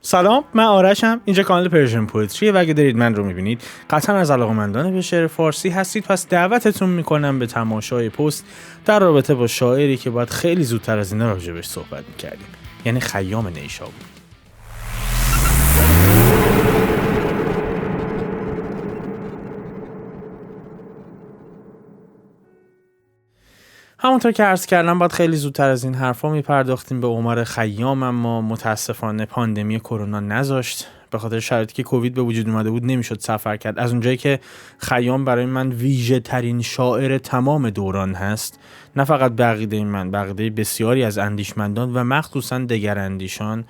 سلام، من آرشم. اینجا کانال پرژن پوئتری و اگه دارید من رو میبینید قطعا از علاقه‌مندان به شعر فارسی هستید، پس دعوتتون میکنم به تماشای پست در رابطه با شاعری که باید خیلی زودتر از اینا راجبش صحبت میکردیم، یعنی خیام نیشابوری. همونطور که عرض کردم باید خیلی زودتر از این حرفا میپرداختیم به عمر خیام، اما متاسفانه پاندمی کرونا نذاشت. به خاطر شرایطی که کووید به وجود اومده بود نمیشد سفر کرد. از اونجایی که خیام برای من ویژه ترین شاعر تمام دوران هست، نه فقط به عقیده من، به عقیده بسیاری از اندیشمندان و مخصوصا دگراندیشان،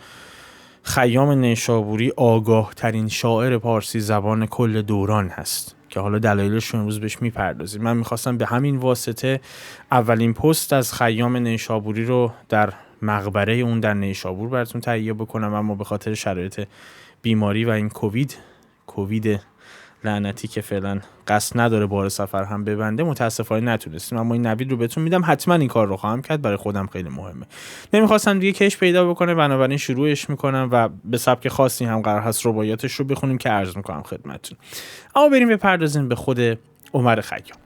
خیام نیشابوری آگاه ترین شاعر پارسی زبان کل دوران هست که حالا دلایلش رو امروز بهش میپردازیم. من میخواستم به همین واسطه اولین پست از خیام نیشابوری رو در مقبره اون در نیشابور براتون تهیه بکنم، اما به خاطر شرایط بیماری و این کووید لعنتی که فعلا قصد نداره بار سفر هم ببنده متاسفانه نتونستیم، اما این نوید رو بهتون میدم، حتما این کار رو خواهم کرد، برای خودم خیلی مهمه. نمیخواستم دیگه کش پیدا بکنه، بنابراین شروعش میکنم و به سبک خاصی هم قرار هست رباعیاتش رو بخونیم که عرض میکنم خدمتتون. اما بریم بپردازیم به خود عمر خیام.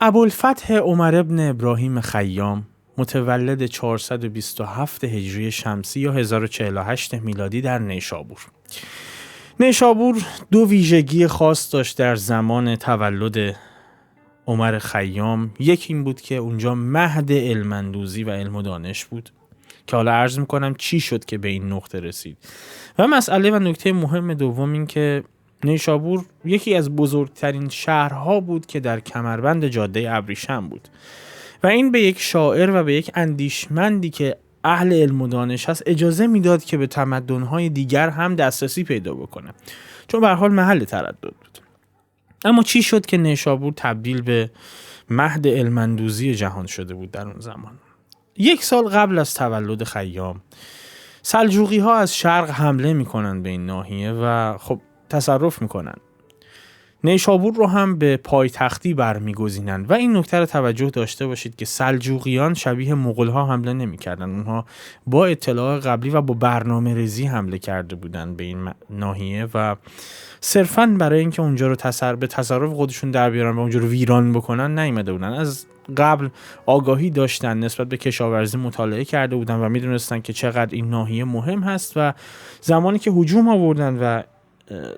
ابوالفتح عمر ابن ابراهیم خیام، متولد 427 هجری شمسی یا 1048 میلادی در نیشابور. نیشابور دو ویژگی خاص داشت در زمان تولد عمر خیام. یکی این بود که اونجا مهد علم‌اندوزی و علم و دانش بود که حالا عرض میکنم چی شد که به این نقطه رسید. و مسئله و نکته مهم دوم این که نیشابور یکی از بزرگترین شهرها بود که در کمربند جاده ابریشم بود و این به یک شاعر و به یک اندیشمندی که اهل علم و دانش هست اجازه میداد که به تمدن‌های دیگر هم دسترسی پیدا بکنه، چون به هر حال محل تردد بود. اما چی شد که نیشابور تبدیل به مهد علم‌اندوزی جهان شده بود در اون زمان؟ 1 سال قبل از تولد خیام سلجوقی‌ها از شرق حمله میکنن به این ناحیه و خب تصرف میکنن. نیشابور رو هم به پایتختی برمیگزینن و این نکته رو توجه داشته باشید که سلجوقیان شبیه مغول‌ها حمله نمی‌کردن. اونها با اطلاع قبلی و با برنامه‌ریزی حمله کرده بودن به این ناحیه و صرفاً برای اینکه اونجا رو به تصرف خودشون در بیارن و اونجا رو ویران بکنن نیامده بودن. از قبل آگاهی داشتن، نسبت به کشاورزی مطالعه کرده بودن و می‌دونستن که چقدر این ناحیه مهم هست و زمانی که هجوم آوردن و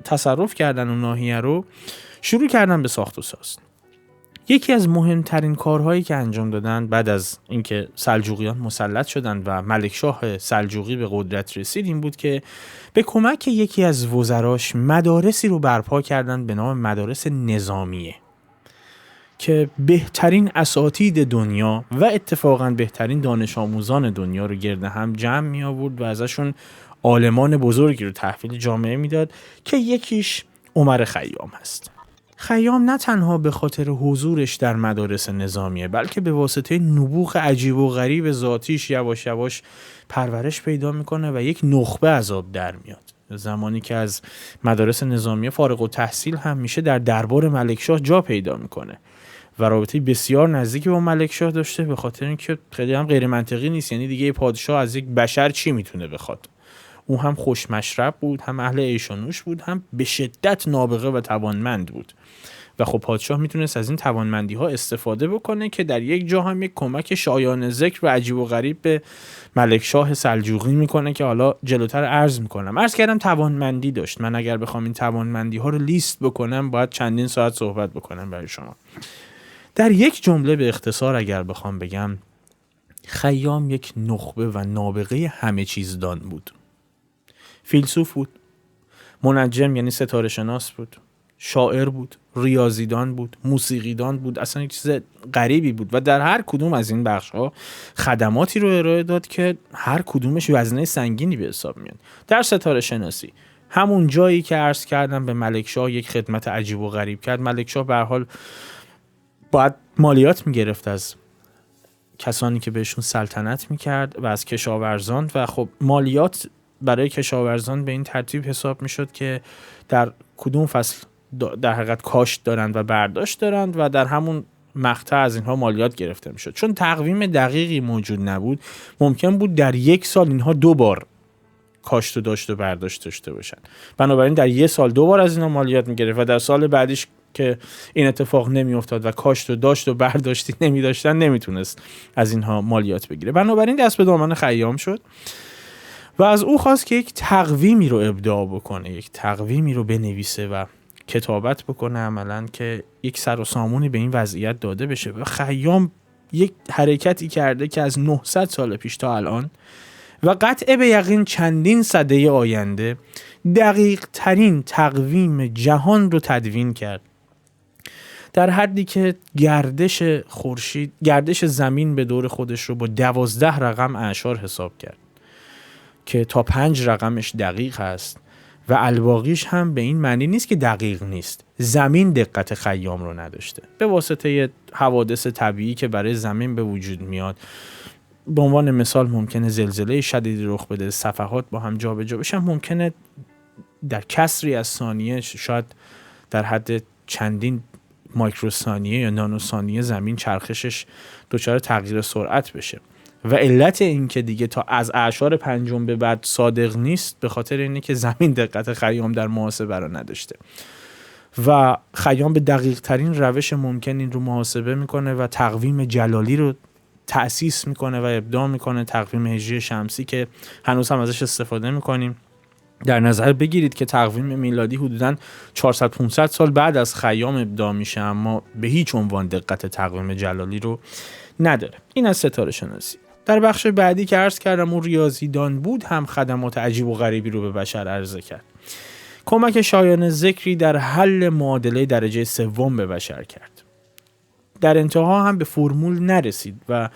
تصرف کردن اون ناحیه رو شروع کردن به ساخت و ساز. یکی از مهمترین کارهایی که انجام دادن بعد از اینکه سلجوقیان مسلط شدن و ملکشاه سلجوقی به قدرت رسید این بود که به کمک یکی از وزراش مدارسی رو برپا کردن به نام مدارس نظامیه که بهترین اساتید دنیا و اتفاقاً بهترین دانش آموزان دنیا رو گرد هم جمع می آورد و ازشون عالمان بزرگی رو تحویل جامعه میداد که یکیش عمر خیام هست. خیام نه تنها به خاطر حضورش در مدارس نظامیه، بلکه به واسطه نبوغ عجیب و غریب ذاتیش یواش یواش پرورش پیدا میکنه و یک نخبه از آب در میاد. زمانی که از مدارس نظامیه فارغ التحصیل هم میشه در دربار ملکشاه جا پیدا میکنه و رابطه بسیار نزدیکی با ملکشاه داشته، به خاطر اینکه خیلی هم غیر منطقی نیست. یعنی دیگه پادشاه از یک بشر چی میتونه بخواد؟ او هم خوش مشرب بود، هم اهل عیش و نوش بود، هم به شدت نابغه و توانمند بود و خب پادشاه میتونست از این توانمندی ها استفاده بکنه که در یک جا هم یک کمک شایان ذکر و عجیب و غریب به ملکشاه سلجوقی میکنه که حالا جلوتر عرض کردم توانمندی داشت. من اگر بخوام این توانمندی ها رو لیست بکنم باید چندین ساعت صحبت بکنم برای شما. در یک جمله به اختصار اگر بخوام بگم، خیام یک نخبه و نابغه همه چیز دان بود. فیلسوف بود، منجم یعنی ستاره شناس بود، شاعر بود، ریاضیدان بود، موسیقیدان بود، اصلا یک چیز غریبی بود و در هر کدوم از این بخش‌ها خدماتی رو ارائه داد که هر کدومش وزنه سنگینی به حساب میاد. در ستاره شناسی همون جایی که عرض کردم به ملکشاه یک خدمت عجیب و غریب کرد. ملکشاه به هر حال باید مالیات میگرفت از کسانی که بهشون سلطنت میکرد و از کشاورزان و خب مالیات برای کشاورزان به این ترتیب حساب میشد که در کدوم فصل در حقیقت کاشت دارند و برداشت دارند و در همون مقطع از اینها مالیات گرفته میشد. چون تقویم دقیقی موجود نبود، ممکن بود در یک سال اینها 2 بار کاشت و داشت و برداشت داشته باشن. بنابراین در یه سال 2 بار از اینا مالیات میگرفت و در سال بعدیش که این اتفاق نمیافتاد و کاشت و داشت و برداشتی نمیداشتن نمیتونست از اینها مالیات بگیره. بنابراین دست به دامن خیام شد و از او خواست که یک تقویمی رو ابداع بکنه، یک تقویمی رو بنویسه و کتابت بکنه عملاً که یک سر و سامونی به این وضعیت داده بشه. و خیام یک حرکتی کرده که از 900 سال پیش تا الان و قطع به یقین چندین سده آینده دقیق ترین تقویم جهان رو تدوین کرد، در حدی که گردش زمین به دور خودش رو با 12 رقم اعشار حساب کرد که تا 5 رقمش دقیق هست و الباقیش هم به این معنی نیست که دقیق نیست. زمین دقت خیام رو نداشته. به واسطه حوادث طبیعی که برای زمین به وجود میاد، به عنوان مثال ممکنه زلزله شدیدی رخ بده، صفحات با هم جابجا بشن، ممکنه در کسری از ثانیه، شاید در حد چندین مایکروثانیه یا نانوثانیه زمین چرخشش دچار تغییر سرعت بشه. و علت این که دیگه تا از اعشار پنجم به بعد صادق نیست به خاطر اینه که زمین دقت خیام در محاسبه رو نداشته و خیام به دقیق ترین روش ممکن این رو محاسبه میکنه و تقویم جلالی رو تأسیس میکنه و ابداع میکنه، تقویم هجری شمسی که هنوز هم ازش استفاده میکنیم. در نظر بگیرید که تقویم میلادی حدوداً 400-500 سال بعد از خیام ابداع میشه، اما به هیچ عنوان دقت تقویم جلالی رو نداره. این از ستاره شناسی. در بخش بعدی که عرض کردم اون ریاضیدان بود، هم خدمات عجیب و غریبی رو به بشر عرضه کرد. کمک شایان ذکری در حل معادله درجه سوم به بشر کرد. در انتها هم به فرمول نرسید و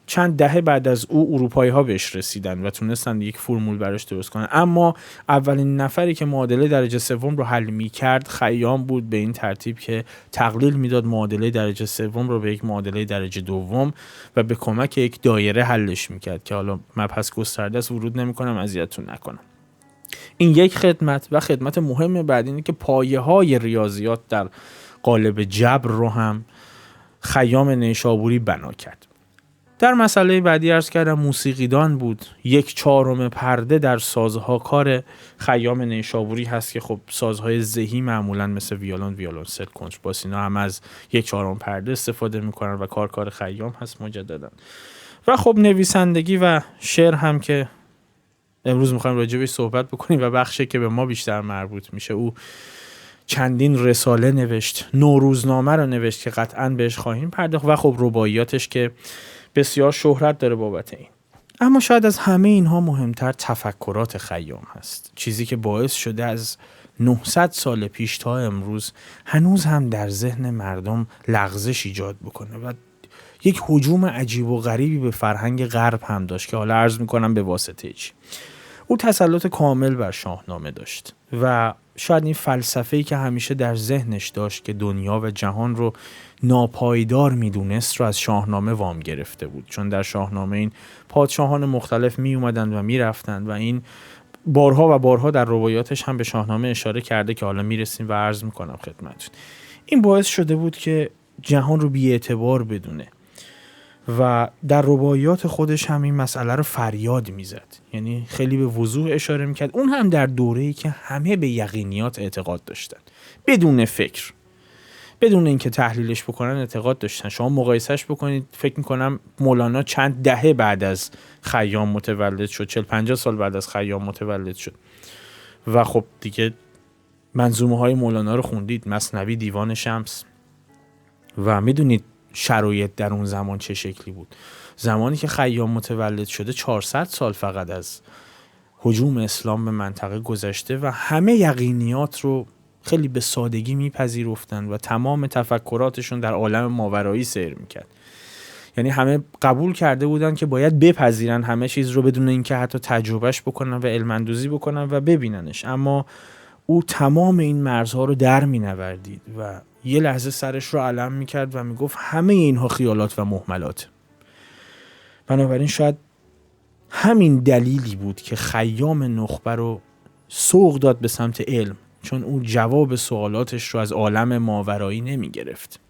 چند دهه بعد از او اروپایی ها بهش رسیدن و تونستن یک فرمول براش درست کنن. اما اولین نفری که معادله درجه سوم رو حل می کرد خیام بود، به این ترتیب که تقلیل میداد معادله درجه سوم رو به یک معادله درجه دوم و به کمک یک دایره حلش میکرد که حالا مبحث گسترده است، ورود نمیکنم، اذیتتون نکنم. این یک خدمت. و خدمت مهم بعد اینه که پایه های ریاضیات در قالب جبر رو هم خیام نیشابوری بنا کرد. در مسئله بعدی عرض کردم موسیقیدان بود. 1/4 پرده در سازها کار خیام نیشابوری هست که خب سازهای زهی معمولا مثل ویولون، ویولنسل، کنترباس اینا هم از 1/4 پرده استفاده میکنن و کار خیام هست مجددا. و خب نویسندگی و شعر هم که امروز میخوایم راجع بهش صحبت بکنیم و بخشی که به ما بیشتر مربوط میشه. او چندین رساله نوشت، نوروزنامه رو نوشت که قطعاً بهش خواهیم پرداخت و خب رباعیاتش که بسیار شهرت داره بابت این. اما شاید از همه اینها مهمتر تفکرات خیام هست، چیزی که باعث شده از 900 سال پیش تا امروز هنوز هم در ذهن مردم لغزش ایجاد بکنه و یک هجوم عجیب و غریبی به فرهنگ غرب هم داشت که حالا عرض میکنم به واسطه چی. او تسلط کامل بر شاهنامه داشت و شاید این فلسفه‌ای که همیشه در ذهنش داشت که دنیا و جهان رو ناپایدار میدونست رو از شاهنامه وام گرفته بود، چون در شاهنامه این پادشاهان مختلف می اومدن و می رفتن و این بارها و بارها در رباعیاتش هم به شاهنامه اشاره کرده که حالا میرسیم و عرض میکنم خدمتتون. این باعث شده بود که جهان رو بی اعتبار بدونه و در رباعیات خودش هم این مسئله رو فریاد میزد، یعنی خیلی به وضوح اشاره میکرد. اون هم در دوره‌ای که همه به یقینیات اعتقاد داشتن، بدون فکر، بدون اینکه تحلیلش بکنن اعتقاد داشتن. شما مقایسهش بکنید، فکر میکنم مولانا چند دهه بعد از خیام متولد شد، 40-50 سال بعد از خیام متولد شد و خب دیگه منظومه های مولانا رو خوندید، مثنوی، دیوان شمس، و میدونید شرایط در اون زمان چه شکلی بود. زمانی که خیام متولد شده 400 سال فقط از هجوم اسلام به منطقه گذشته و همه یقینیات رو خیلی به سادگی میپذیرفتن و تمام تفکراتشون در عالم ماورایی سیر میکرد. یعنی همه قبول کرده بودن که باید بپذیرن همه چیز رو بدون اینکه حتی تجربهش بکنن و علم‌اندوزی بکنن و ببیننش. اما او تمام این مرزها رو در مینوردید و یه لحظه سرش رو علم میکرد و میگفت همه اینها خیالات و مهملات. بنابراین شاید همین دلیلی بود که خیام نخبه رو سوق داد به سمت علم، چون اون جواب سوالاتش رو از عالم ماورایی نمی گرفت.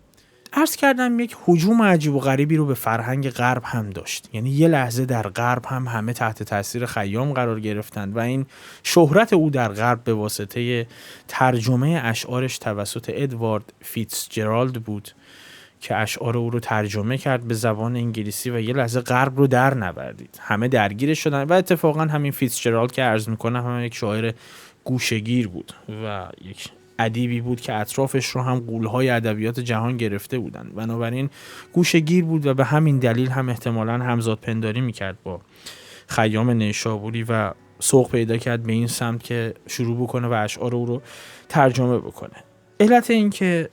عرض کردم یک هجوم عجیب و غریبی رو به فرهنگ غرب هم داشت. یعنی یه لحظه در غرب هم همه تحت تاثیر خیام قرار گرفتند و این شهرت او در غرب به واسطه ترجمه اشعارش توسط ادوارد فیتزجرالد بود که اشعار او رو ترجمه کرد به زبان انگلیسی و یه لحظه غرب رو در نوردید. همه درگیرش شدن و اتفاقا همین فیتزجرالد که عرض میکنم هم یک شاعر گوشه‌گیر بود و یک ادیبی بود که اطرافش رو هم غول‌های ادبیات جهان گرفته بودن، بنابراین گوشه‌گیر بود و به همین دلیل هم احتمالاً همزاد پنداری میکرد با خیام نیشابوری و سوق پیدا کرد به این سمت که شروع بکنه و اشعار او رو ترجمه بکنه. علت این که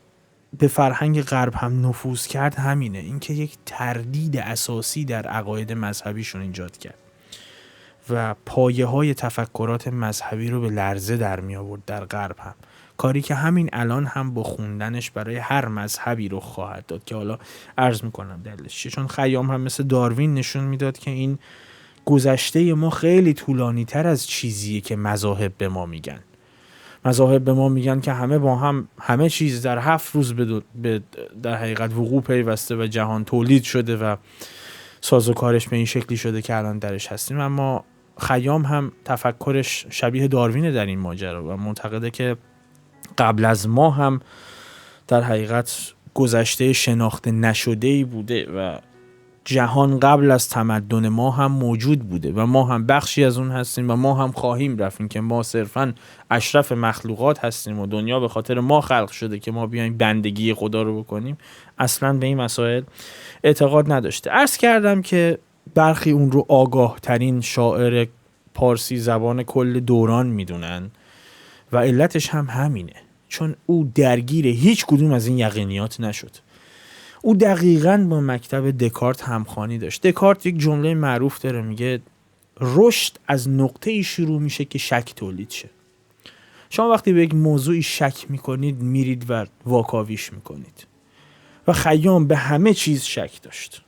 به فرهنگ غرب هم نفوذ کرد همینه، اینکه یک تردید اساسی در عقاید مذهبیشون ایجاد کرد و پایه‌های تفکرات مذهبی رو به لرزه در می آورد در غرب هم، کاری که همین الان هم با خوندنش برای هر مذهبی رو خواهد داد که حالا عرض میکنم دلیلش چیه. چون خیام هم مثل داروین نشون میداد که این گذشته ما خیلی طولانی تر از چیزیه که مذاهب به ما میگن. مذاهب به ما میگن که همه با هم همه چیز در 7 روز به در حقیقت وقوع پیوسته و جهان تولید شده و سازوکارش به این شکلی شده که الان درش هستیم. اما خیام هم تفکرش شبیه داروینه در این ماجرا و معتقده که قبل از ما هم در حقیقت گذشته شناخته نشده‌ای بوده و جهان قبل از تمدن ما هم موجود بوده و ما هم بخشی از اون هستیم و ما هم خواهیم رفت، که ما صرفاً اشرف مخلوقات هستیم و دنیا به خاطر ما خلق شده که ما بیایم بندگی خدا رو بکنیم. اصلاً به این مسائل اعتقاد نداشته. عرض کردم که برخی اون رو آگاه ترین شاعر پارسی زبان کل دوران میدونن و علتش هم همینه، چون او درگیر هیچ کدوم از این یقینیات نشد. او دقیقاً با مکتب دکارت همخوانی داشت. دکارت یک جمله معروف داره، میگه رشد از نقطه‌ای شروع میشه که شک تولید شه. شما وقتی به یک موضوعی شک میکنید میرید و واکاویش میکنید و خیام به همه چیز شک داشت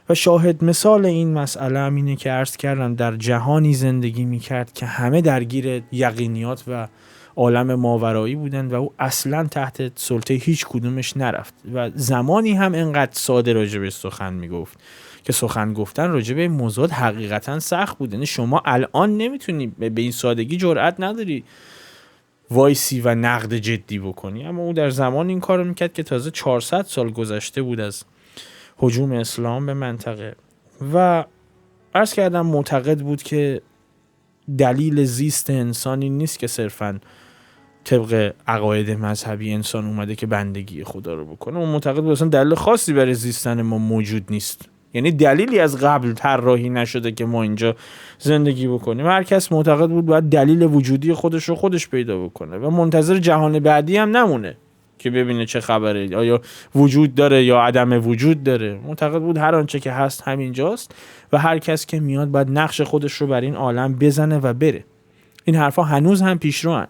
و شاهد مثال این مسئله هم اینه که عرض کردم در جهانی زندگی میکرد که همه درگیر یقینیات و عالم ماورایی بودن و او اصلا تحت سلطه هیچ کدومش نرفت و زمانی هم انقدر ساده راجبش سخن میگفت که سخن گفتن راجب این موضوعات حقیقتا سخت بود. یعنی شما الان نمیتونی به این سادگی جرئت نداری وایسی و نقد جدی بکنی، اما او در زمان این کارو میکرد که تازه 400 سال گذشته بود از هجوم اسلام به منطقه و عرض کردم معتقد بود که دلیل زیست انسانی نیست که صرفاً طبق عقاید مذهبی انسان اومده که بندگی خدا رو بکنه. اون معتقد بود اصلا دلیل خاصی برای زیستن ما موجود نیست، یعنی دلیلی از قبل طراحی نشده که ما اینجا زندگی بکنیم. هر کس معتقد بود باید دلیل وجودی خودش رو خودش پیدا بکنه و منتظر جهان بعدی هم نمونه که ببینه چه خبره، آیا وجود داره یا عدم وجود داره. معتقد بود هر آنچه که هست همینجاست و هر کس که میاد باید نقش خودش رو بر این عالم بزنه و بره. این حرفا هنوز هم پیشروان،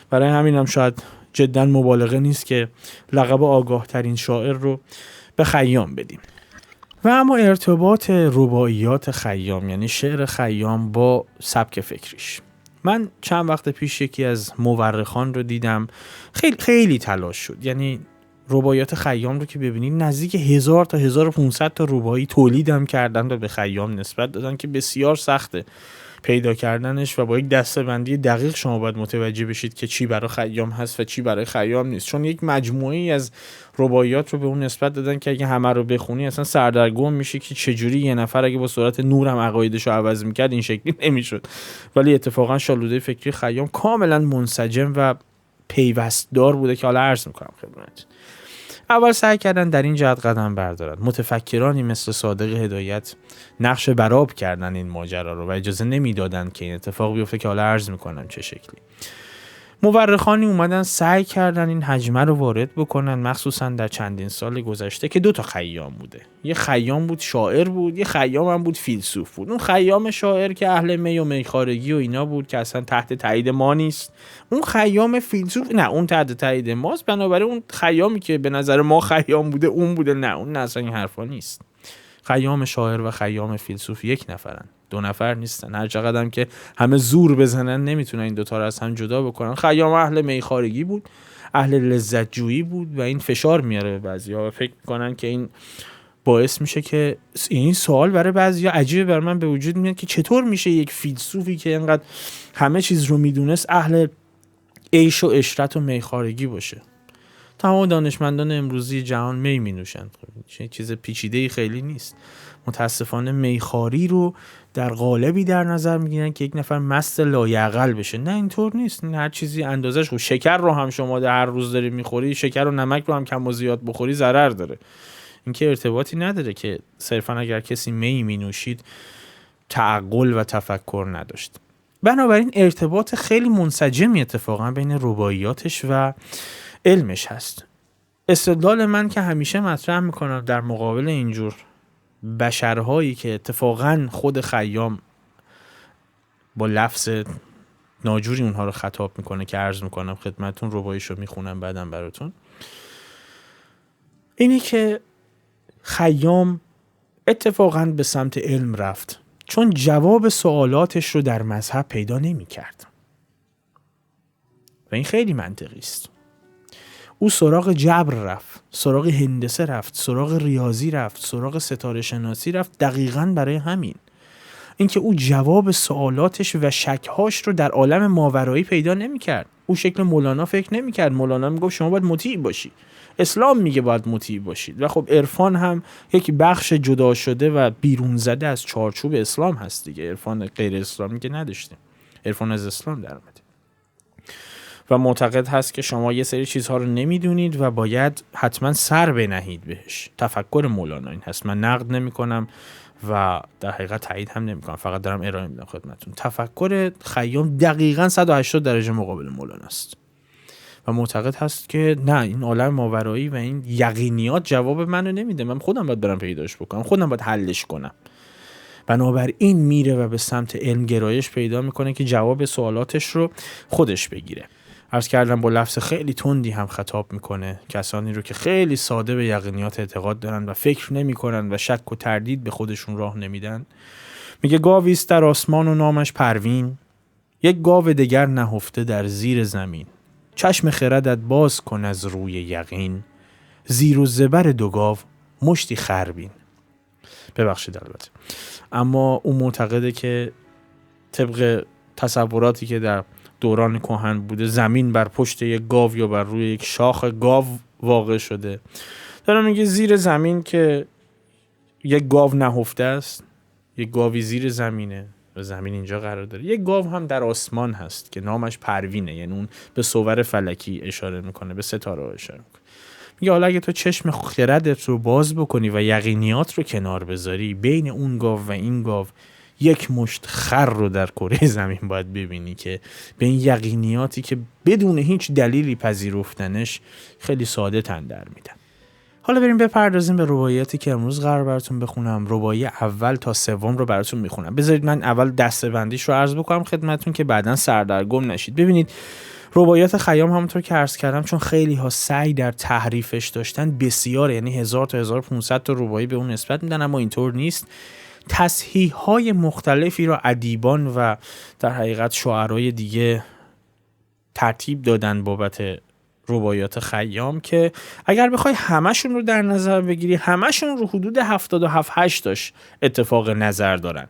برای همین هم شاید جدا مبالغه نیست که لقب آگاه ترین شاعر رو به خیام بدیم. و اما ارتباط رباعیات خیام یعنی شعر خیام با سبک فکریش، من چند وقت پیش یکی از مورخان رو دیدم، خیلی تلاش شد. یعنی رباعیات خیام رو که ببینید نزدیک 1000 تا 1500 تا رباعی تولید هم کردن و به خیام نسبت دادن که بسیار سخته پیدا کردنش و با یک دسته‌بندی دقیق شما باید متوجه بشید که چی برای خیام هست و چی برای خیام نیست، چون یک مجموعه‌ای از رباعیات رو به اون نسبت دادن که اگه همه رو بخونی اصلا سردرگم میشه که چجوری یه نفر اگه با سرعت نور هم عقایدش رو عوض میکرد این شکلی نمیشد. ولی اتفاقا شالوده فکری خیام کاملا منسجم و پیوستدار بوده که حالا عرض میکنم خدمت. اول سعی کردن در این جهت قدم بردارن. متفکرانی مثل صادق هدایت نقش برآب کردن این ماجرا رو و اجازه نمیدادن که این اتفاق بیفته که حالا عرض میکنم چه شکلی. مورخانی اومدن سعی کردن این حجمه رو وارد بکنن، مخصوصا در چندین سال گذشته که 2 تا خیام بوده. یه خیام بود شاعر بود، یه خیام هم بود فیلسوف بود. اون خیام شاعر که اهل می و میخارگی و اینا بود که اصلا تحت تایید ما نیست. اون خیام فیلسوف نه، اون تحت تایید ماست، بنابراین اون خیامی که به نظر ما خیام بوده اون بوده. نه، اون اصلا این حرفا نیست. خیام شاعر و خیام فیلسوف یک نفرن، 2 نفر نیستن. هر چقدر هم که همه زور بزنن نمیتونن این دوتا رو از هم جدا بکنن. خیام اهل میخارگی بود، اهل لذت جویی بود و این فشار میاره به بعضیا. فکر میکنن که این باعث میشه که این سوال برای بعضیا عجیبه، برای من به وجود میاد که چطور میشه یک فیلسوفی که اینقدر همه چیز رو میدونست اهل عیش و عشرت و میخارگی باشه. تمام دانشمندان امروزی جهان می نوشند. چیز پیچیده‌ای خیلی نیست. متاسفانه میخاری رو در قالبی در نظر میگیرن که یک نفر مست لایعقل بشه. نه اینطور نیست. هر چیزی اندازش خوب. شکر رو هم شما در هر روز داری میخوری، شکر و نمک رو هم کم و زیاد بخوری ضرر داره. این که ارتباطی نداره که صرفا اگر کسی می نوشید تعقل و تفکر نداشت. بنابراین ارتباط خیلی منسجمی اتفاقا بین رباعیاتش و علمش هست. استدلال من که همیشه مطرح میکنم در مقابل اینجور بشرهایی که اتفاقا خود خیام با لفظ ناجوری اونها رو خطاب میکنه که عرض میکنم خدمتون، رباعیشو میخونم بعدم براتون، اینه که خیام اتفاقا به سمت علم رفت چون جواب سوالاتش رو در مذهب پیدا نمیکرد و این خیلی منطقی است. او سراغ جبر رفت، سراغ هندسه رفت، سراغ ریاضی رفت، سراغ ستاره شناسی رفت، دقیقاً برای همین. اینکه او جواب سوالاتش و شکهاش رو در عالم ماورایی پیدا نمی‌کرد. او شکل مولانا فکر نمی‌کرد. مولانا میگفت شما باید مطیع باشی. اسلام میگه باید مطیع باشید و خب عرفان هم یک بخش جدا شده و بیرون زده از چارچوب اسلام هست دیگه. عرفان غیر اسلامی که نداشتیم. عرفان از اسلام در اومده. و معتقد هست که شما یه سری چیزها رو نمیدونید و باید حتما سر بنهید بهش. تفکر مولانا این هست. من نقد نمی کنم و در حقیقت تایید هم نمی کنم، فقط دارم ارائه میدم خدمتتون. تفکر خیام دقیقاً 180 درجه مقابل مولانا است و معتقد هست که نه، این عالم ماورایی و این یقینیات جواب منو نمیده، من خودم باید برم پیداش بکنم، خودم باید حلش کنم. بنابراین میره و به سمت علم گرایش پیدا میکنه که جواب سوالاتش رو خودش بگیره. عرض کردم با لفظ خیلی تندی هم خطاب میکنه کسانی رو که خیلی ساده به یقینیات اعتقاد دارن و فکر نمیکنن و شک و تردید به خودشون راه نمیدن. میگه گاوی است در آسمان و نامش پروین، یک گاو دگر نهفته در زیر زمین. چشم خردت باز کن از روی یقین، زیر و زبر دو گاو مشتی خربین. ببخشید البته، اما اون معتقده که طبق تصوراتی که در دوران کهن بوده زمین بر پشت یک گاو یا بر روی یک شاخ گاو واقع شده. دارم میگه زیر زمین که یک گاو نهفته است، یک گاوی زیر زمینه و زمین اینجا قرار داره. یک گاو هم در آسمان هست که نامش پروینه، یعنی اون به صور فلکی اشاره میکنه، به ستاره اشاره میکنه. میگه حالا اگه تو چشم خردت رو باز بکنی و یقینیات رو کنار بذاری، بین اون گاو و این گاو یک مشت خر رو در کره زمین باید ببینی که به این یقینیاتی که بدون هیچ دلیلی پذیرفتنش خیلی ساده تن در میدن. حالا بریم بپردازیم به رباعیاتی که امروز قرار براتون بخونم. رباعی اول تا سوم رو براتون میخونم. بذارید من اول دسته‌بندیش رو عرض بکنم خدمتتون که بعداً سردرگم نشید. ببینید رباعیات خیام همونطور که عرض کردم چون خیلی ها سعی در تحریفش داشتن بسیار، یعنی 1000 تا 1500 تا رباعی به اون نسبت میدن، اما اینطور نیست. تصحیح‌های مختلفی را ادیبان و در حقیقت شاعرای دیگه ترتیب دادن بابت رباعیات خیام که اگر بخوای همشون رو در نظر بگیری همشون رو حدود 77-8 تاش اتفاق نظر دارن.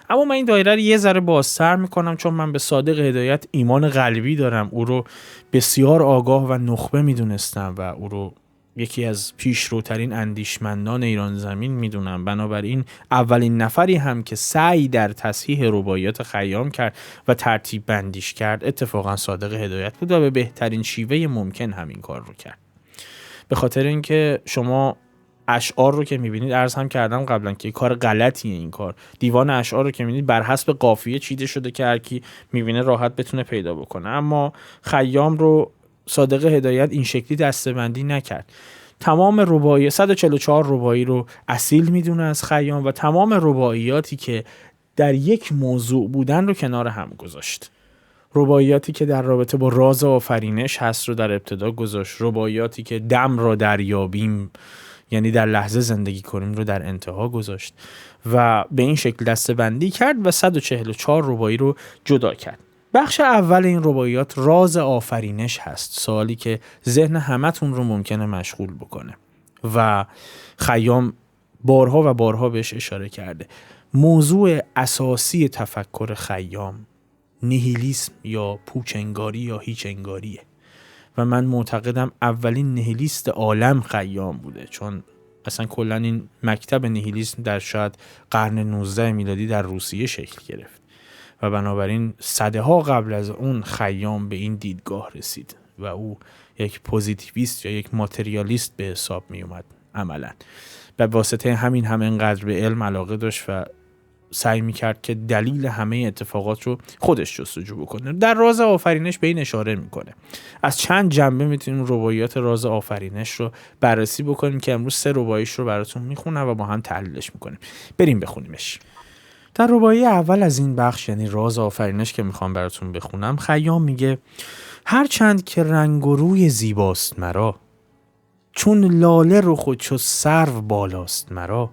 اما من این دایره رو یه ذره بازتر میکنم چون من به صادق هدایت ایمان قلبی دارم. او رو بسیار آگاه و نخبه میدونستم و او رو یکی از پیشروترین اندیشمندان ایران زمین میدونم. بنابراین اولین نفری هم که سعی در تصحیح رباعیات خیام کرد و ترتیب بندیش کرد اتفاقا صادق هدایت بود و به بهترین شیوه ممکن همین کار رو کرد. به خاطر اینکه شما اشعار رو که میبینید، عرض هم کردم قبلا که کار غلطیه این کار. دیوان اشعار رو که میبینید بر حسب قافیه چیده شده که هر کی میبینه راحت بتونه پیدا بکنه، اما خیام رو صادق هدایت این شکلی دسته‌بندی نکرد. تمام رباعی 144 رباعی رو اصیل میدونه از خیام و تمام رباعیاتی که در یک موضوع بودن رو کنار هم گذاشت. رباعیاتی که در رابطه با راز آفرینش هست رو در ابتدا گذاشت. رباعیاتی که دم را دریابیم، یعنی در لحظه زندگی کنیم، رو در انتها گذاشت و به این شکل دسته‌بندی کرد و 144 رباعی رو جدا کرد. بخش اول این رباعیات راز آفرینش هست، سوالی که ذهن همتون رو ممکنه مشغول بکنه و خیام بارها و بارها بهش اشاره کرده. موضوع اساسی تفکر خیام نیهیلیسم یا پوچنگاری یا هیچنگاریه و من معتقدم اولین نیهیلیست عالم خیام بوده، چون اصلا کلا این مکتب نیهیلیسم در شاید قرن 19 میلادی در روسیه شکل گرفت و بنابراین صدها قبل از اون خیام به این دیدگاه رسید و او یک پوزیتیویست یا یک ماتریالیست به حساب می اومد عملا. به واسطه همین هم انقدر به علم علاقه داشت و سعی میکرد که دلیل همه اتفاقات رو خودش جستجو بکنه. در راز آفرینش به این اشاره میکنه. از چند جنبه میتونیم رباعیات راز آفرینش رو بررسی بکنیم که امروز 3 رباعیش رو براتون میخونم و با هم تحلیلش میکنیم. بریم بخونیمش. در رباعی اول از این بخش، یعنی راز آفرینش که میخوام براتون بخونم، خیام میگه هرچند که رنگ و روی زیباست مرا، چون لاله رو خود چو سرو بالاست مرا،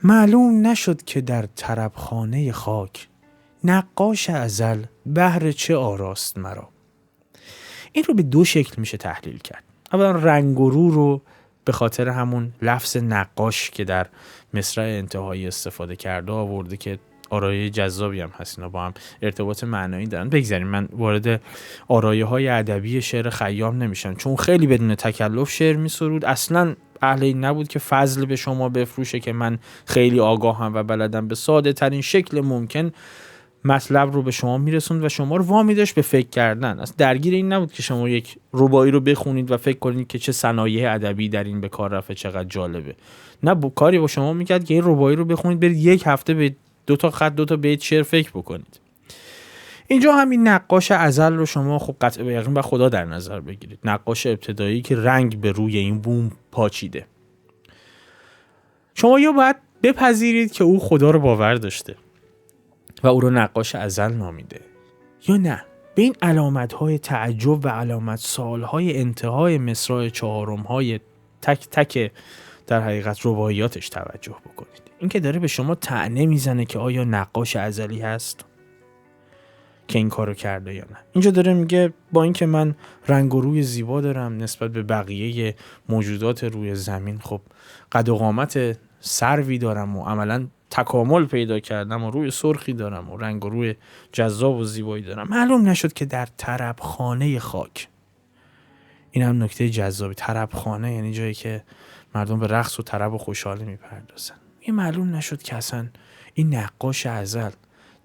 معلوم نشد که در طربخانه خاک، نقاش ازل بهر چه آراست مرا. این رو به 2 شکل میشه تحلیل کرد. اولا رنگ و رو به خاطر همون لفظ نقاش که در مصرع انتهایی استفاده کرده آورده که آرایه جذابی هم هست، اینا با هم ارتباط معنایی دارن. بگذاریم من وارد آرایه های ادبی شعر خیام نمیشم، چون خیلی بدون تکلف شعر میسرود. اصلا اهل این نبود که فضل به شما بفروشه که من خیلی آگاهم و بلدم به ساده ترین شکل ممکن مطلب رو به شما میرسوند و شما رو وامی داشت به فکر کردن. اصلا درگیر این نبود که شما یک رباعی رو بخونید و فکر کنید که چه صنایع ادبی در این به کار رفته، چقدر جالبه. نه، کاری با شما میکرد که این رباعی رو بخونید برید 1 هفته به 2 تا خط 2 تا بیت شعر فکر بکنید. اینجا همین نقاش ازل رو شما خب قطع به یقین با خدا در نظر بگیرید. نقاش ابتدایی که رنگ به روی این بوم پاچیده. شما یا باید بپذیرید که او خدا رو باور داشته و او رو نقاش ازل نامیده، یا نه به این علامت‌های تعجب و علامت سال‌های انتهای مصرع 4های تک تک در حقیقت رباعیاتش توجه بکنید. این که داره به شما طعنه میزنه که آیا نقاش ازلی هست که این کارو کرده یا نه. اینجا داره میگه با اینکه من رنگ و روی زیبا دارم نسبت به بقیه موجودات روی زمین، خب قد و قامت سروی دارم و عملاً تکامل پیدا کردم و روی سرخی دارم و رنگ و روی جذاب و زیبایی دارم، معلوم نشد که در طربخانه خاک. این هم نکته جذابی. طربخانه یعنی جایی که مردم به رقص و طرب و خوشحالی میپردازن. این معلوم نشد که اصلا این نقاش ازل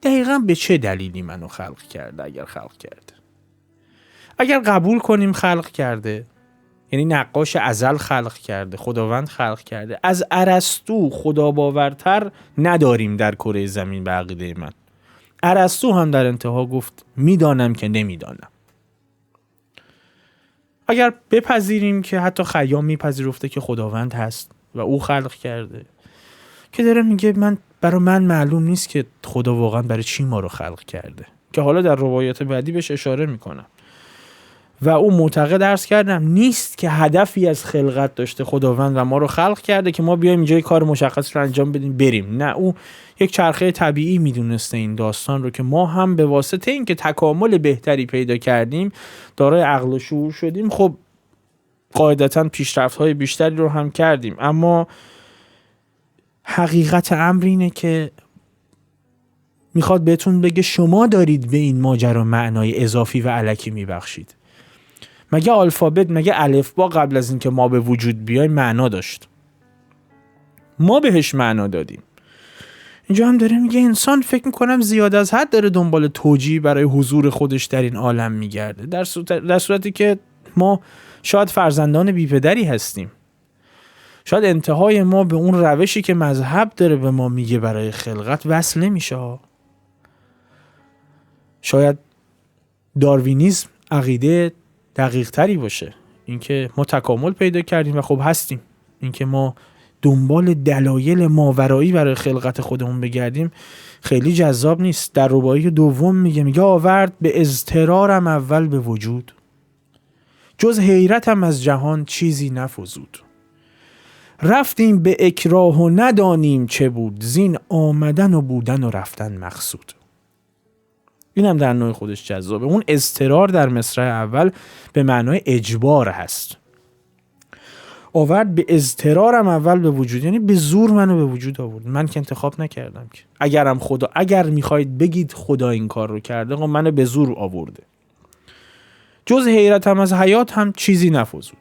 دقیقاً به چه دلیلی منو خلق کرده. اگر خلق کرده، اگر قبول کنیم خلق کرده، یعنی نقاش ازل خلق کرده، خداوند خلق کرده، از ارسطو خدا باورتر نداریم در کره زمین به عقیده من. ارسطو هم در انتها گفت میدانم که نمیدانم. اگر بپذیریم که حتی خیام میپذیرفته که خداوند هست و او خلق کرده، که داره میگه برای من معلوم نیست که خدا واقعا برای چی ما رو خلق کرده، که حالا در رباعیات بعدی بهش اشاره میکنم. و او معتقد عرض کردم نیست که هدفی از خلقت داشته خداوند و ما رو خلق کرده که ما بیایم اینجا کار مشخص رو انجام بدیم بریم. نه، او یک چرخه طبیعی میدونسته این داستان رو که ما هم به واسطه این که تکامل بهتری پیدا کردیم، دارای عقل و شعور شدیم، خب قاعدتاً پیشرفت‌های بیشتری رو هم کردیم. اما حقیقت امر اینه که میخواد بهتون بگه شما دارید به این ماجرا معنای اضافی و الکی میبخشید. مگه الفابت، مگه الفبا قبل از اینکه ما به وجود بیایم معنا داشت؟ ما بهش معنا دادیم. اینجا هم داره میگه انسان فکر میکنم زیاد از حد داره دنبال توجیه برای حضور خودش در این عالم میگرده، در صورتی که ما شاید فرزندان بی‌پدری هستیم. شاید انتهای ما به اون روشی که مذهب داره به ما میگه برای خلقت وصل نمیشه. شاید داروینیسم عقیده دقیق تری باشه، اینکه ما تکامل پیدا کردیم و خب هستیم. اینکه ما دنبال دلایل ماورایی برای خلقت خودمون بگردیم خیلی جذاب نیست. در رباعی دوم میگه آورد به اضطرارم اول به وجود، جز حیرتم از جهان چیزی نفزود. رفتیم به اکراه و ندانیم چه بود، زین آمدن و بودن و رفتن مقصود. اینم در نوع خودش جذابه. اون اضطرار در مصرع اول به معنای اجبار هست، آورد به اضطرارم اول به وجود، یعنی به زور منو به وجود آورد. من که انتخاب نکردم که. اگر میخواید بگید خدا این کار رو کرده، منو به زور آورده. جز حیرتم از حیات هم چیزی نفوزود،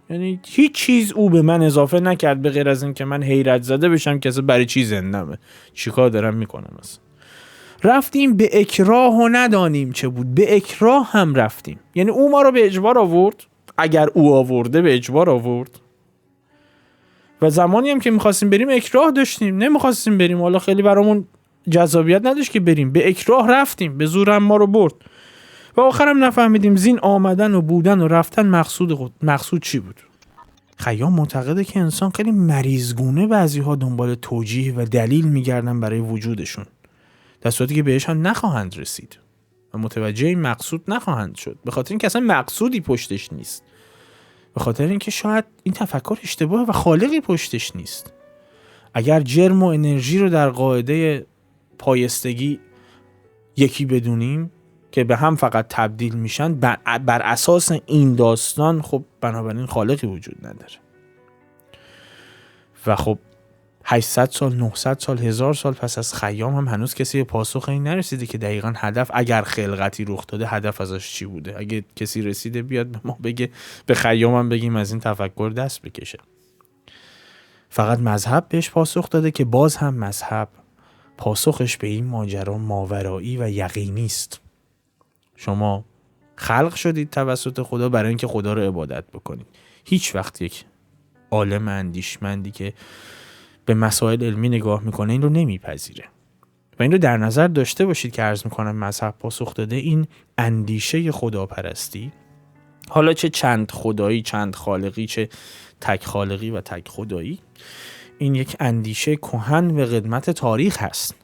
یعنی هیچ چیز او به من اضافه نکرد به غیر از این که من حیرت زده بشم که برای چی زندمه، چیکار دارم میکنم. اصلا رفتیم به اکراه و ندانیم چه بود. به اکراه هم رفتیم، یعنی او ما رو به اجبار آورد. اگر او آورده به اجبار آورد. و زمانی هم که میخواستیم بریم اکراه داشتیم، نمیخواستیم بریم، حالا خیلی برامون جذابیت نداشت که بریم، به اکراه رفتیم، به زور هم ما رو برد. و آخرم نفهمیدیم زین آمدن و بودن و رفتن مقصود چی بود. خیام معتقده که انسان خیلی مریضگونه بعضی‌ها دنبال توجیه و دلیل میگردن برای وجودشون، در صورتی که بهش هم نخواهند رسید و متوجه این مقصود نخواهند شد، به خاطر اینکه اصلا مقصودی پشتش نیست، به خاطر اینکه شاید این تفکر اشتباه و خالقی پشتش نیست. اگر جرم و انرژی رو در قاعده پایستگی یکی بدونیم که به هم فقط تبدیل میشن، بر اساس این داستان خب بنابراین خالقی وجود نداره. و خب 800 سال 900 سال 1000 سال پس از خیام هم هنوز کسی به پاسخ این نرسیده که دقیقاً هدف، اگر خلقتی رخ داده، هدف ازش چی بوده. اگه کسی رسیده بیاد به ما بگه، به خیام هم بگیم از این تفکر دست بکشه. فقط مذهب بهش پاسخ داده که باز هم مذهب پاسخش به این ماجرا ماورایی و یقینی است. شما خلق شدید توسط خدا برای اینکه خدا رو عبادت بکنید. هیچ وقت یک عالم اندیشمندی که به مسائل علمی نگاه میکنه این رو نمیپذیره. و این رو در نظر داشته باشید که عرض میکنم مذهب پاسخ داده این اندیشه خداپرستی، حالا چه چند خدایی، چند خالقی، چه تک خالقی و تک خدایی، این یک اندیشه کهن به قدمت تاریخ هست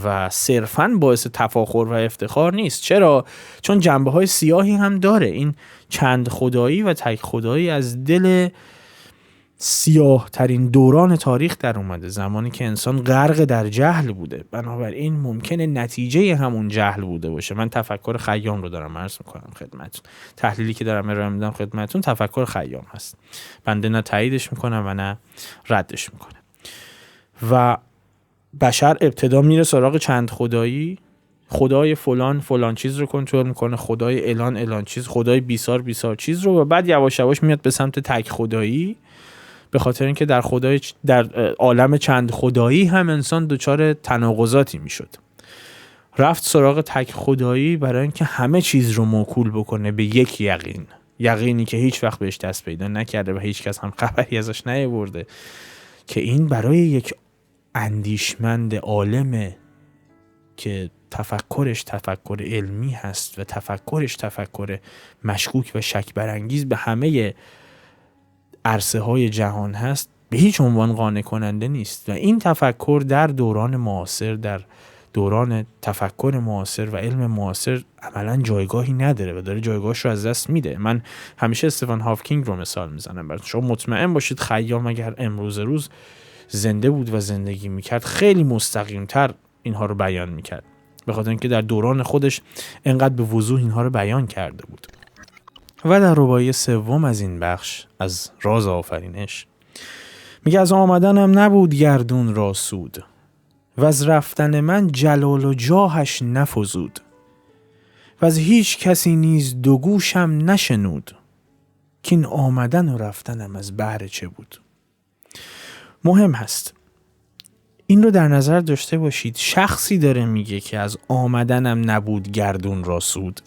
و صرفاً باعث تفاخر و افتخار نیست. چرا؟ چون جنبه‌های سیاهی هم داره. این چند خدایی و تک خدایی از دل سیاه ترین دوران تاریخ در اومده، زمانی که انسان غرق در جهل بوده. بنابراین ممکنه نتیجه همون جهل بوده باشه. من تفکر خیام رو دارم عرض میکنم خدمتتون، تحلیلی که دارم ارائه میدم خدمتتون تفکر خیام هست. بنده نه تاییدش میکنم و نه ردش میکنم. و بشر ابتدا میره سراغ چند خدایی، خدای فلان چیز رو کنترل میکنه، خدای الان چیز، خدای بیسار چیز رو، و بعد یواش یواش میاد به سمت تک خدایی، به خاطر اینکه در عالم چند خدایی هم انسان دچار تناقضاتی میشد. رفت سراغ تک خدایی برای اینکه همه چیز رو موکول بکنه به یک یقینی که هیچ وقت بهش دست پیدا نکرده و هیچ کس هم خبری ازش نیاورده، که این برای یک اندیشمند عالمه که تفکرش تفکر علمی هست و تفکرش تفکر مشکوک و شک برانگیز به همه عرصه های جهان هست، به هیچ عنوان قانع کننده نیست. و این تفکر در دوران معاصر، در دوران تفکر معاصر و علم معاصر عملا جایگاهی نداره و داره جایگاهش رو از دست میده. من همیشه استفان هاوکینگ رو مثال میزنم براتون. شما مطمئن باشید خیام اگر امروز روز زنده بود و زندگی میکرد، خیلی مستقیمتر اینها رو بیان میکرد، به خاطر اینکه در دوران خودش انقدر به وضوح اینها رو بیان کرده بود. و در رباعی سوم از این بخش از راز آفرینش میگه از آمدنم نبود گردون را سود، و از رفتن من جلال و جاهش نفزود، و از هیچ کسی نیز دو گوشم نشنود، که این آمدن و رفتنم از بهر چه بود. مهم هست این رو در نظر داشته باشید. شخصی داره میگه که از آمدنم نبود گردون را سود،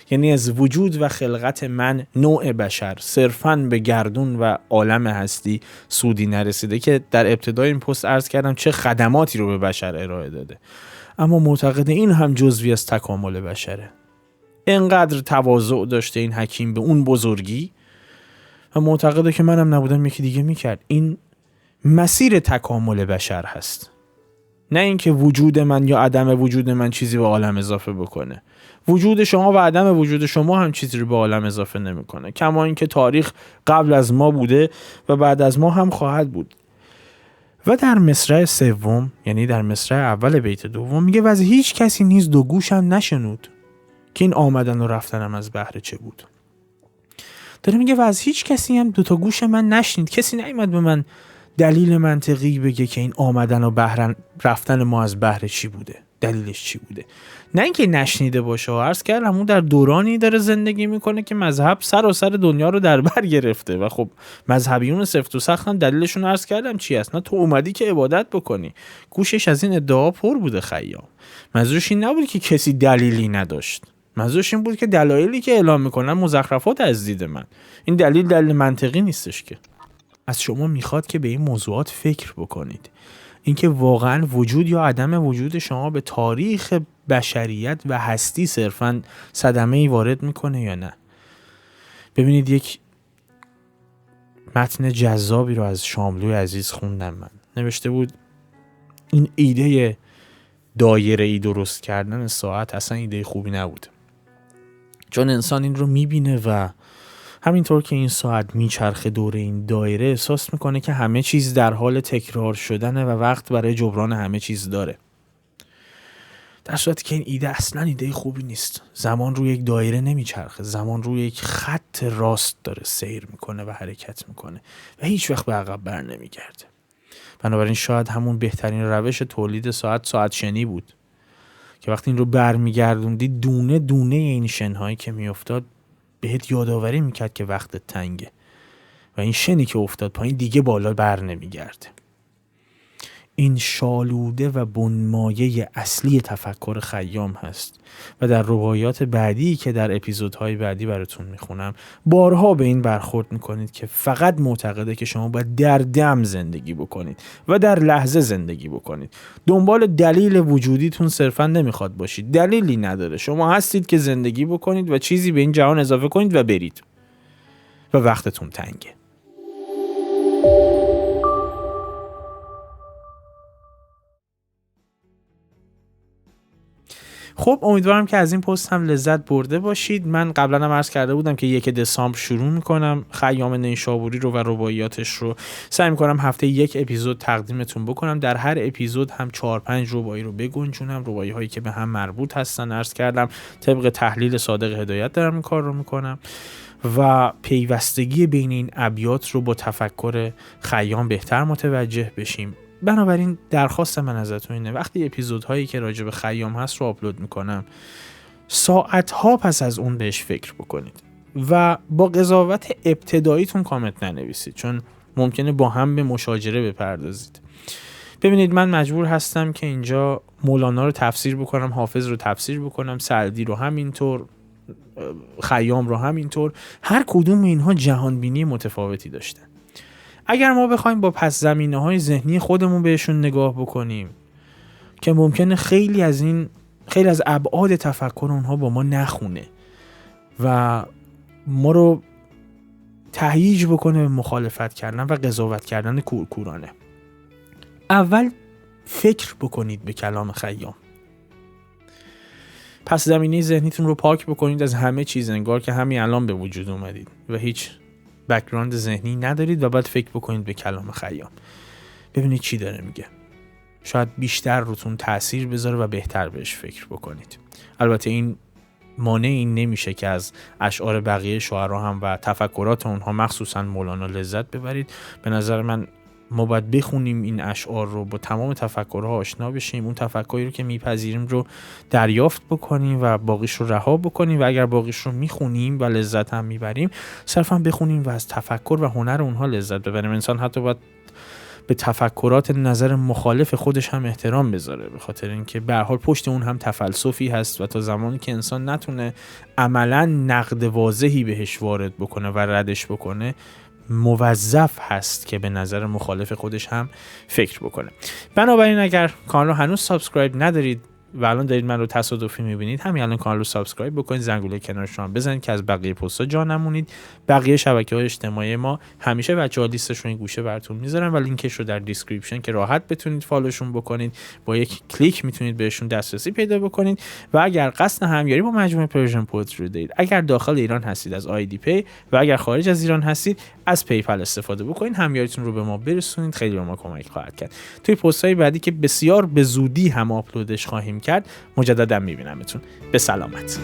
یعنی از وجود و خلقت من نوع بشر صرفاً به گردون و عالم هستی سودی نرسیده، که در ابتدای این پست عرض کردم چه خدماتی رو به بشر ارائه داده، اما معتقد این هم جزوی از تکامل بشره. اینقدر تواضع داشته این حکیم به اون بزرگی و معتقده که منم نبودم یکی دیگه میکرد. این مسیر تکامل بشر هست، نه اینکه وجود من یا عدم وجود من چیزی به عالم اضافه بکنه. وجود شما و عدم وجود شما هم چیزی رو به عالم اضافه نمیکنه، کما اینکه تاریخ قبل از ما بوده و بعد از ما هم خواهد بود. و در مصرع سوم، یعنی در مصرع اول بیت دوم، میگه و از هیچ کسی نیز دو گوشم نشنود که این آمدن و رفتنم از بهر چه بود. داره میگه و از هیچ کسی هم دو تا گوش من نشنید. کسی نیامد به من دلیل منطقی بگه که این آمدن و رفتن ما از بهر چی بوده، دلیلش چی بوده. نه اینکه نشنیده باشه. عرض کردم اون در دورانی داره زندگی میکنه که مذهب سراسر دنیا رو در بر گرفته و خب مذهبیون سفت و سخت هم دلیلشون عرض کردم چی است. نه تو اومدی که عبادت بکنی. گوشش از این ادعا پر بوده خیام. منظورش این نبود که کسی دلیلی نداشت. منظورش این بود که دلایلی که اعلام میکنن مزخرفات از دید من. این دلیل منطقی نیستش که. از شما میخواد که به این موضوعات فکر بکنید. اینکه واقعا وجود یا عدم وجود شما به تاریخ بشریت و هستی صرفاً صدمه‌ای وارد میکنه یا نه. ببینید یک متن جذابی رو از شاملوی عزیز خوندم من. نوشته بود این ایده دایره‌ای درست کردن ساعت اصلا ایده خوبی نبود. چون انسان این رو میبینه و همینطور که این ساعت میچرخه دور این دایره احساس میکنه که همه چیز در حال تکرار شدنه و وقت برای جبران همه چیز داره. در صورتی که این ایده اصلا ایده خوبی نیست. زمان روی یک دایره نمیچرخه. زمان روی یک خط راست داره سیر میکنه و حرکت میکنه و هیچ وقت به عقب بر نمیگرده. بنابراین شاید همون بهترین روش تولید ساعت شنی بود که وقتی این رو برمیگردوندی دونه دونه این شنهایی که میافتاد بهت یادآوری میکرد که وقت تنگه و این شنی که افتاد پایین دیگه بالا بر نمیگرده. این شالوده و بنمایه اصلی تفکر خیام هست و در روایات بعدی که در اپیزودهای بعدی براتون میخونم بارها به این برخورد میکنید که فقط معتقده که شما باید در دم زندگی بکنید و در لحظه زندگی بکنید. دنبال دلیل وجودیتون صرفا نمیخواد باشید. دلیلی نداره. شما هستید که زندگی بکنید و چیزی به این جهان اضافه کنید و برید و وقتتون تنگه. خب امیدوارم که از این پست هم لذت برده باشید. من قبلا هم عرض کرده بودم که 1 دسامبر شروع میکنم خیام نیشابوری رو و رباعیاتش رو. سعی میکنم هفته 1 اپیزود تقدیمتون بکنم. در هر اپیزود هم 4-5 رباعی رو بگنجونم. رباعی هایی که به هم مربوط هستن. عرض کردم طبق تحلیل صادق هدایت دارم این کار رو میکنم و پیوستگی بین این ابیات رو با تفکر خیام بهتر متوجه بشیم. بنابراین درخواست من ازتون اینه وقتی اپیزودهایی که راجع به خیام هست رو آپلود میکنم ساعتها پس از اون بهش فکر بکنید و با قضاوت ابتداییتون کامنت ننویسید چون ممکنه با هم به مشاجره بپردازید. ببینید من مجبور هستم که اینجا مولانا رو تفسیر بکنم، حافظ رو تفسیر بکنم، سعدی رو همینطور، خیام رو همینطور. هر کدوم اینها جهانبینی متفاوتی داشتن. اگر ما بخوایم با پس زمینه‌های ذهنی خودمون بهشون نگاه بکنیم که ممکنه خیلی از ابعاد تفکر اونها با ما نخونه و ما رو تهییج بکنه به مخالفت کردن و قضاوت کردن کورکورانه. اول فکر بکنید به کلام خیام. پس زمینه ذهنیتون رو پاک بکنید از همه چیز انگار که همین الان به وجود اومدید و هیچ بک‌گراند ذهنی ندارید و بعد فکر بکنید به کلام خیام. ببینید چی داره میگه. شاید بیشتر روتون تأثیر بذاره و بهتر بهش فکر بکنید. البته این مانع این نمیشه که از اشعار بقیه شاعرها هم و تفکرات اونها مخصوصا مولانا لذت ببرید. به نظر من ما باید بخونیم این اشعار رو، با تمام تفکرها آشنا بشیم، اون تفکری رو که میپذیریم رو دریافت بکنیم و باقیش رو رها بکنیم و اگر باقیش رو میخونیم و لذت هم میبریم صرفا بخونیم و از تفکر و هنر اونها لذت ببریم. انسان حتی باید به تفکرات نظر مخالف خودش هم احترام بذاره، به خاطر اینکه به هر حال پشت اون هم تفلسفی هست و تا زمانی که انسان نتونه عملا نقد واضحی بهش وارد بکنه و ردش بکنه موظف هست که به نظر مخالف خودش هم فکر بکنه. بنابراین اگر کانال رو هنوز سابسکرایب ندارید و الان دارید من رو تصادفی میبینید، همین الان کانال رو سابسکرایب بکنید، زنگوله کنارش هم بزنید که از بقیه پست‌ها جا نمونید. بقیه شبکه‌های اجتماعی ما همیشه بچه‌ها لیستشون گوشه براتون میذارن و لینکش رو در دیسکریپشن که راحت بتونید فالوشون بکنید، با یک کلیک میتونید بهشون دسترسی پیدا بکنید. و اگر قصد همکاری با مجموعه پرژن پوئتری رو دارید، اگر داخل ایران هستید از آیدی پی و اگر خارج از ایران هستید از پیپل استفاده بکنید، همیاریتون رو به ما برسونید، خیلی به ما کمک خواهد کرد. توی پست‌های بعدی که بسیار به زودی هم آپلودش خواهیم کرد مجددا میبینمتون. به سلامت.